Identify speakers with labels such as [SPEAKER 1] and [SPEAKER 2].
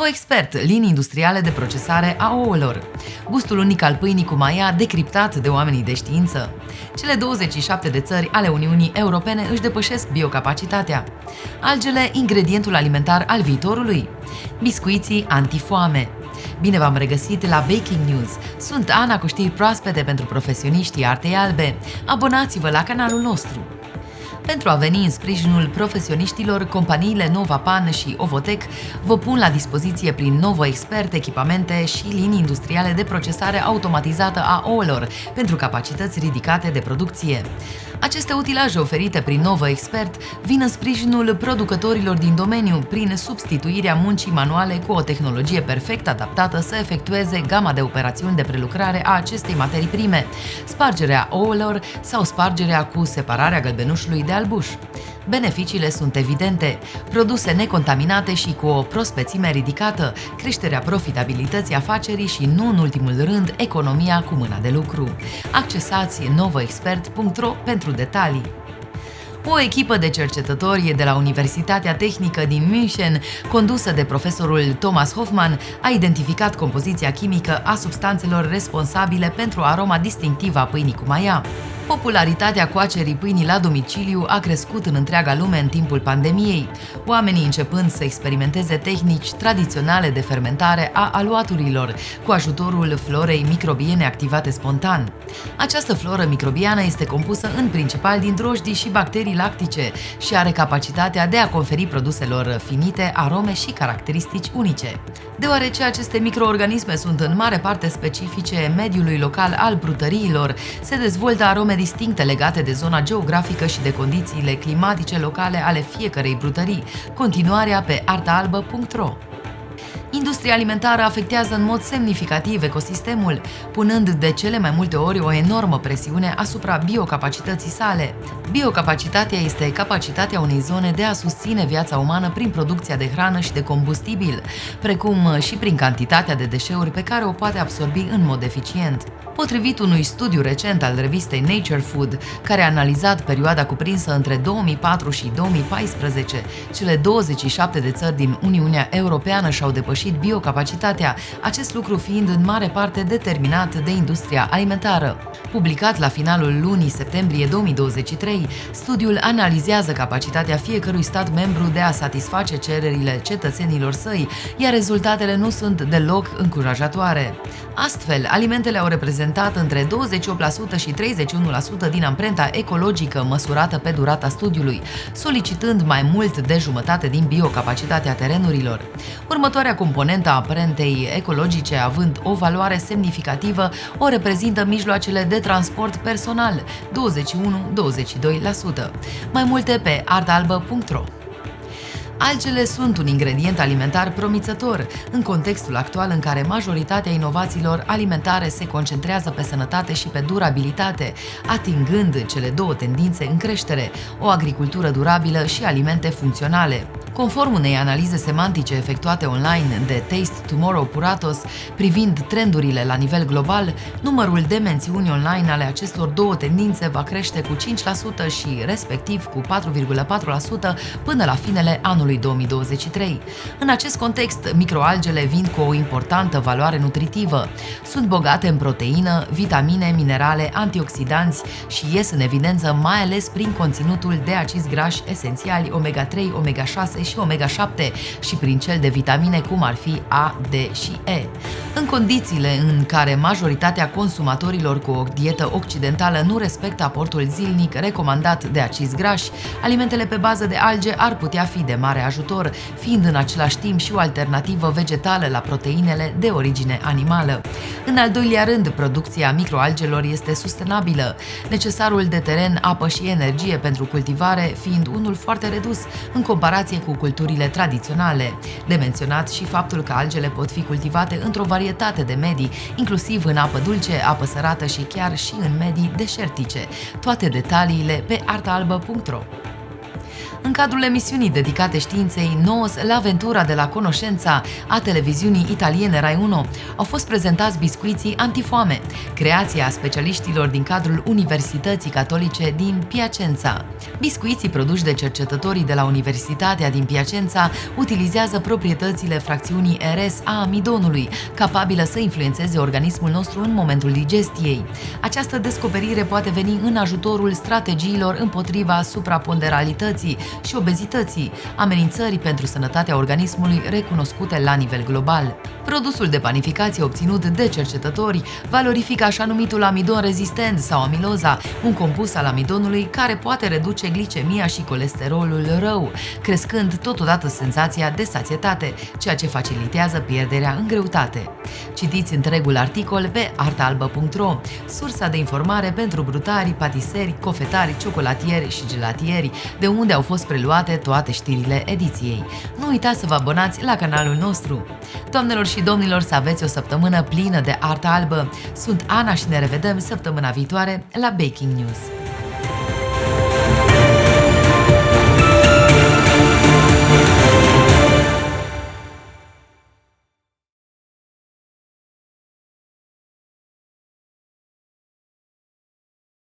[SPEAKER 1] Novo Expert, linii industriale de procesare a ouălor. Gustul unic al pâinii cu maia, decriptat de oamenii de știință. Cele 27 de țări ale Uniunii Europene își depășesc biocapacitatea. Algele, ingredientul alimentar al viitorului. Biscuiții antifoame. Bine v-am regăsit la Baking News! Sunt Ana cu știri proaspete pentru profesioniștii artei albe. Abonați-vă la canalul nostru! Pentru a veni în sprijinul profesioniștilor, companiile Novapan și Ovotec vă pun la dispoziție prin Novo Expert echipamente și linii industriale de procesare automatizată a ouălor pentru capacități ridicate de producție. Aceste utilaje oferite prin Novo Expert vin în sprijinul producătorilor din domeniu prin substituirea muncii manuale cu o tehnologie perfect adaptată să efectueze gama de operațiuni de prelucrare a acestei materii prime, spargerea ouălor sau spargerea cu separarea gălbenușului de albuș. Beneficiile sunt evidente: produse necontaminate și cu o prospețime ridicată, creșterea profitabilității afacerii și, nu în ultimul rând, economia cu mâna de lucru. Accesați novoexpert.ro pentru detalii. O echipă de cercetători de la Universitatea Tehnică din München, condusă de profesorul Thomas Hoffmann, a identificat compoziția chimică a substanțelor responsabile pentru aroma distinctivă a pâinii cu maia. Popularitatea coacerii pâinii la domiciliu a crescut în întreaga lume în timpul pandemiei, oamenii începând să experimenteze tehnici tradiționale de fermentare a aluaturilor cu ajutorul florei microbiene activate spontan. Această floră microbiană este compusă în principal din drojdii și bacterii lactice și are capacitatea de a conferi produselor finite arome și caracteristici unice. Deoarece aceste microorganisme sunt în mare parte specifice mediului local al brutăriilor, se dezvoltă arome distincte legate de zona geografică și de condițiile climatice locale ale fiecărei brutării. Continuarea pe artaalbă.ro. Industria alimentară afectează în mod semnificativ ecosistemul, punând de cele mai multe ori o enormă presiune asupra biocapacității sale. Biocapacitatea este capacitatea unei zone de a susține viața umană prin producția de hrană și de combustibil, precum și prin cantitatea de deșeuri pe care o poate absorbi în mod eficient. Potrivit unui studiu recent al revistei Nature Food, care a analizat perioada cuprinsă între 2004 și 2014, cele 27 de țări din Uniunea Europeană și-au depășit biocapacitatea, acest lucru fiind în mare parte determinat de industria alimentară. Publicat la finalul lunii septembrie 2023, studiul analizează capacitatea fiecărui stat membru de a satisface cererile cetățenilor săi, iar rezultatele nu sunt deloc încurajatoare. Astfel, alimentele au reprezentat între 28% și 31% din amprenta ecologică măsurată pe durata studiului, solicitând mai mult de jumătate din biocapacitatea terenurilor. Următoarea componentă a amprentei ecologice, având o valoare semnificativă, o reprezintă mijloacele de transport personal, 21-22%. Mai multe pe artaalbă.ro. Algele sunt un ingredient alimentar promițător în contextul actual în care majoritatea inovațiilor alimentare se concentrează pe sănătate și pe durabilitate, atingând cele două tendințe în creștere, o agricultură durabilă și alimente funcționale. Conform unei analize semantice efectuate online de Taste Tomorrow Puratos privind trendurile la nivel global, numărul de mențiuni online ale acestor două tendințe va crește cu 5% și respectiv cu 4,4% până la finele anului 2023. În acest context, microalgele vin cu o importantă valoare nutritivă. Sunt bogate în proteină, vitamine, minerale, antioxidanți și ies în evidență mai ales prin conținutul de acizi grași esențiali omega-3, omega-6 și omega-7 și prin cel de vitamine cum ar fi A, D și E. În condițiile în care majoritatea consumatorilor cu o dietă occidentală nu respectă aportul zilnic recomandat de acizi grași, alimentele pe bază de alge ar putea fi de mare ajutor, fiind în același timp și o alternativă vegetală la proteinele de origine animală. În al doilea rând, producția microalgelor este sustenabilă, necesarul de teren, apă și energie pentru cultivare fiind unul foarte redus în comparație cu culturile tradiționale. De menționat și faptul că algele pot fi cultivate într-o varietate de medii, inclusiv în apă dulce, apă sărată și chiar și în medii deșertice. Toate detaliile pe artaalbă.ro. În cadrul emisiunii dedicate științei, Nos, L'Aventura de la Conoscența a televiziunii italiene Rai 1, au fost prezentați biscuiții antifoame, creația specialiștilor din cadrul Universității Catolice din Piacenza. Biscuiții produși de cercetătorii de la Universitatea din Piacenza utilizează proprietățile fracțiunii RS a amidonului, capabilă să influențeze organismul nostru în momentul digestiei. Această descoperire poate veni în ajutorul strategiilor împotriva supraponderalității și obezității, amenințări pentru sănătatea organismului recunoscute la nivel global. Produsul de panificație obținut de cercetători valorifică așa numitul amidon rezistent sau amiloza, un compus al amidonului care poate reduce glicemia și colesterolul rău, crescând totodată senzația de sațietate, ceea ce facilitează pierderea în greutate. Citiți întregul articol pe artaalbă.ro, sursa de informare pentru brutari, patiseri, cofetari, ciocolatieri și gelatieri, de unde au fost preluate toate știrile ediției. Nu uitați să vă abonați la canalul nostru. Doamnelor și domnilor, să aveți o săptămână plină de artă albă. Sunt Ana și ne revedem săptămâna viitoare la Baking News.